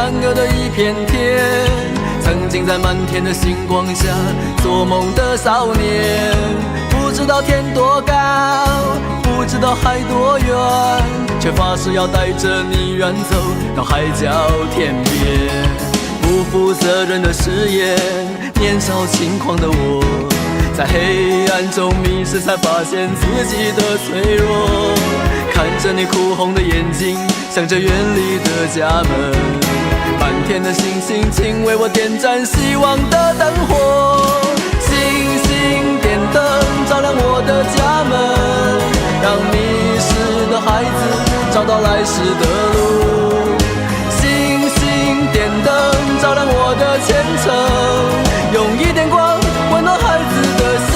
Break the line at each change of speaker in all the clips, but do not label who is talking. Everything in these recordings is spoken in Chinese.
残留的一片天。曾经在满天的星光下做梦的少年，不知道天多高，不知道海多远，却发誓要带着你远走到海角天边。不负责任的誓言，年少轻狂的我，在黑暗中迷失，才发现自己的脆弱。看着你哭红的眼睛，想着远离的家门，满天的星星，请为我点燃希望的灯火。星星点灯，照亮我的家门，让迷失的孩子找到来时的路。星星点灯，照亮我的前程，用一点光温暖孩子的心。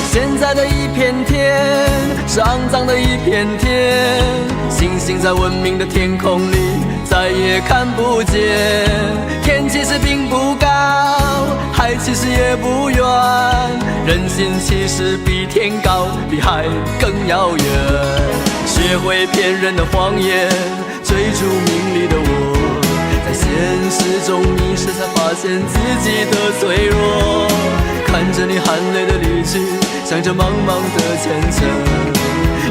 现在的一片天是肮脏的一片天，星星在文明的天空里再也看不见。天其实并不高，海其实也不远，人心其实比天高，比海更遥远。学会骗人的谎言，追逐名利的我，在现实中迷失，才发现自己的脆弱。看着你含泪的离去，想着茫茫的前程，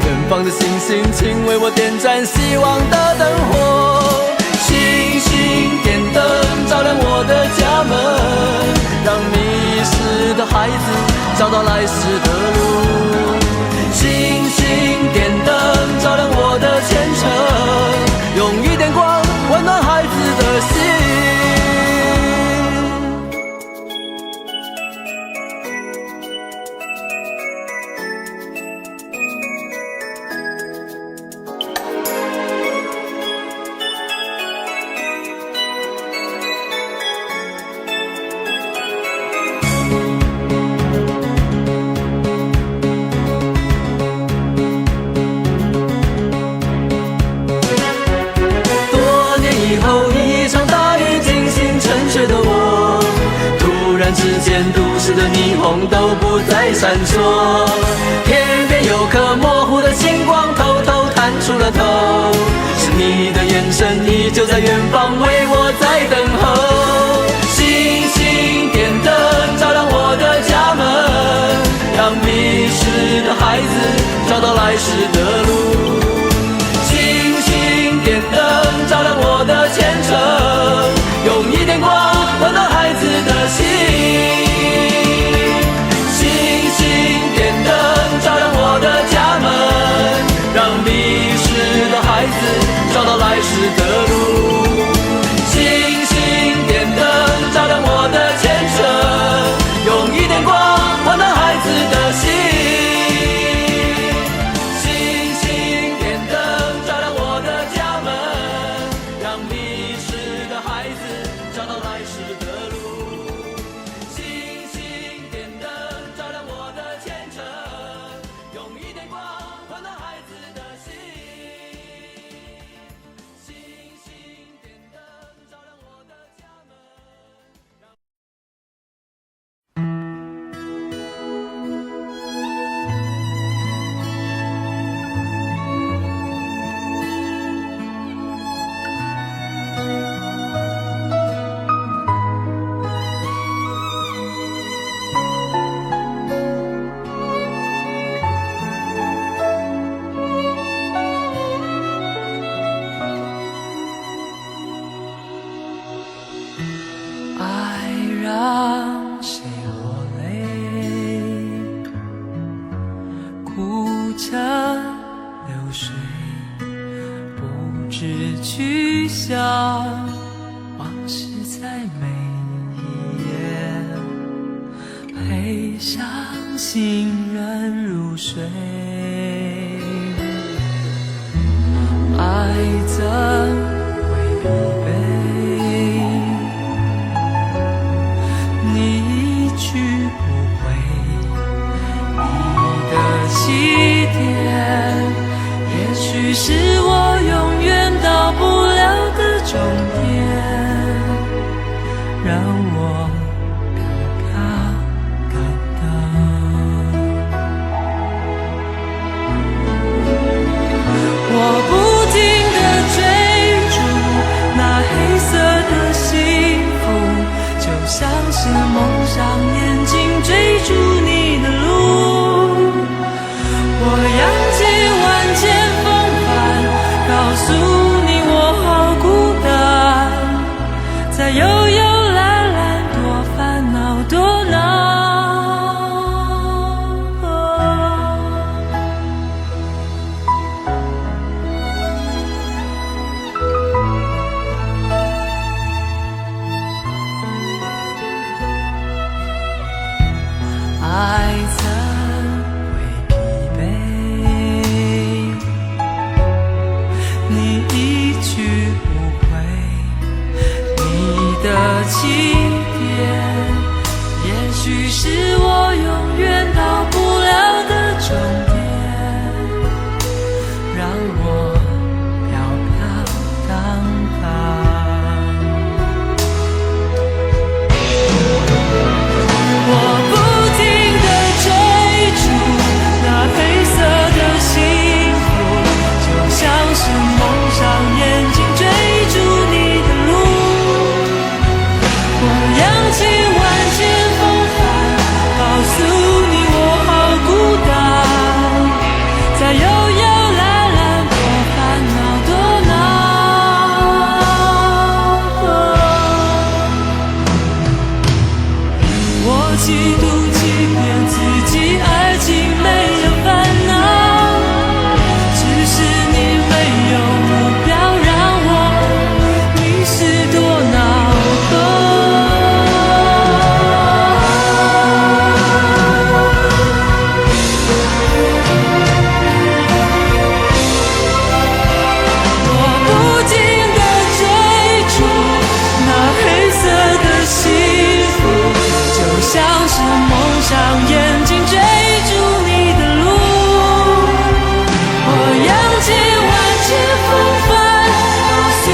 远方的星星，请为我点燃希望的灯火。星星点灯，照亮我的家门，让迷失的孩子找到来时的路。星星点灯，照亮我的前程，用一点光温暖孩子的心。之间都市的霓虹都不再闪烁，天边有颗模糊的星光偷偷探出了头，是你的眼神依旧在远方为我在等候。星星点灯，照亮我的家门，让迷失的孩子找到来时的路。星星点灯，照亮我的前程，用一点光温暖孩子的心。星星点灯，照亮我的家门，让迷失的孩子找到来时的路。星星点灯，照亮我的前程，用一点光温暖孩子的心。星星点灯，照亮我的家门，让迷失的孩子找到来时的路。星星点灯，照亮我的前程，用一点光温暖孩子的心。星星点灯，照亮我的家门。
爱让谁落泪，哭成流水，不知去向，往事在每一页，陪伤心人入睡。爱怎会疲惫？你一去不回，你的起点，也许是我永远起点，也许是我永远到不了的终点，让我飘飘荡荡。我不停地追逐那黑色的幸福，就像是蒙上眼睛追逐你的路。我扬起万千风帆，告诉你我好孤单，在悠悠蓝蓝多烦恼多恼。我嫉妒欺骗自己，爱情没有烦恼，只是你没有目标，让我迷失多恼。我不停地追逐那黑色的幸福，就像是蒙上眼睛追逐你的路。我扬起万千风帆，告诉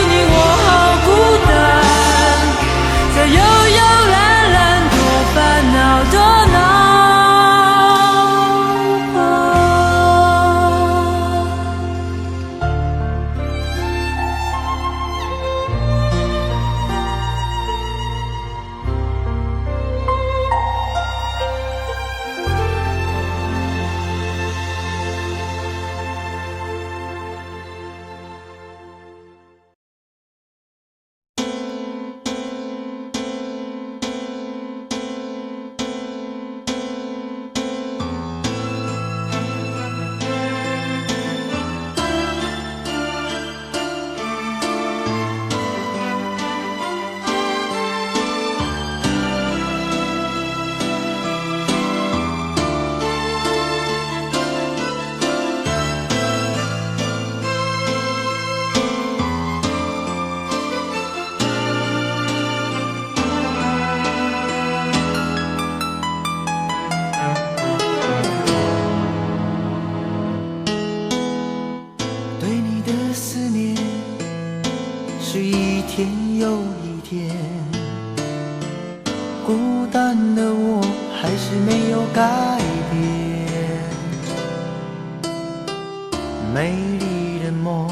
你我好孤单，在悠悠蓝蓝多烦恼多恼。
对你的思念是一天又一天，孤单的我还是没有改变。美丽的梦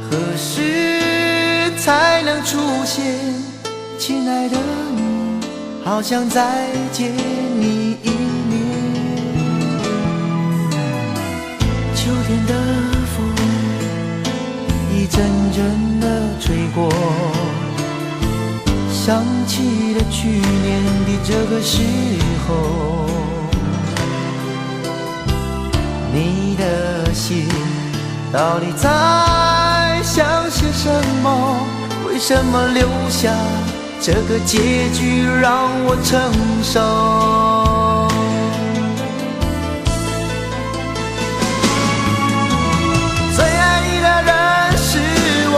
何时才能出现？亲爱的你，好想再见你一面。秋天的风一阵阵地吹过，想起了去年的这个时候，你的信到底在想些什么？为什么留下这个结局让我承受？最爱你的人是我，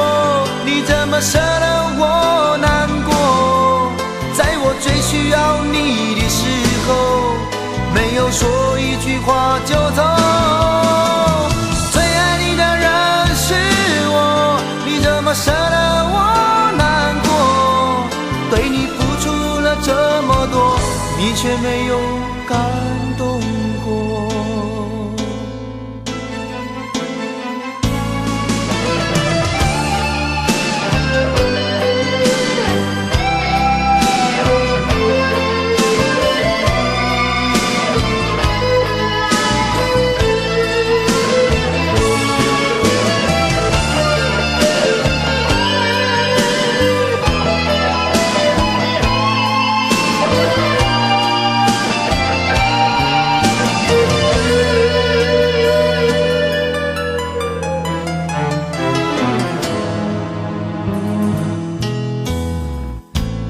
你怎么舍得我难过？在我最需要你的时候，没有说一句话就走。最爱你的人是我，你怎么舍得我难过？对你付出了这么多，你却没有感动过。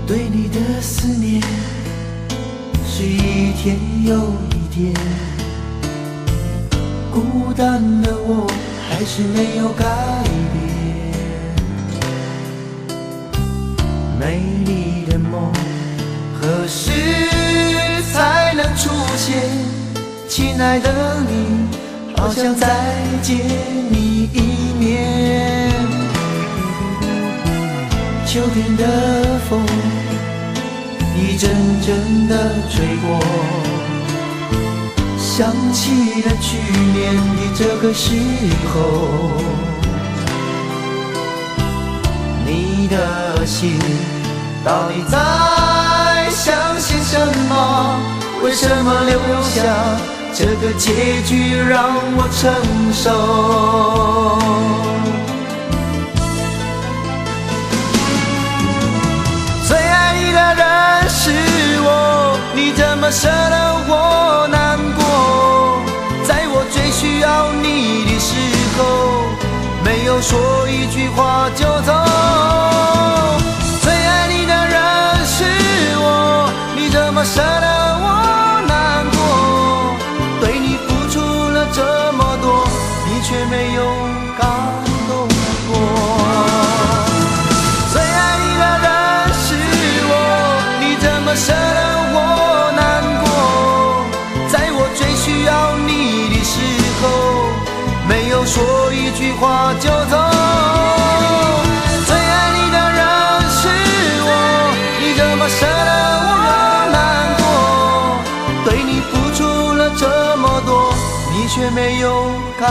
对你的思念是一天又一天，孤单的我还是没有改变。美丽的梦何时才能出现？亲爱的你，好想再见你一面。秋天的风一阵阵的吹过，想起了去年的这个时候，你的心到底在想些什么？为什么留下这个结局让我承受？最爱你的人是我，你怎么舍得我难过？在我最需要你的时候，没有说一句话就走。最爱你的人是我，你怎么舍得我难过？对你付出了这么多，你却没有感动过。最爱你的人是我，你怎么舍得我难过？在我最需要你的时候，没有说一句话就走。最爱你的人是我，你怎么舍得我难过？对你付出了这么多，你却没有感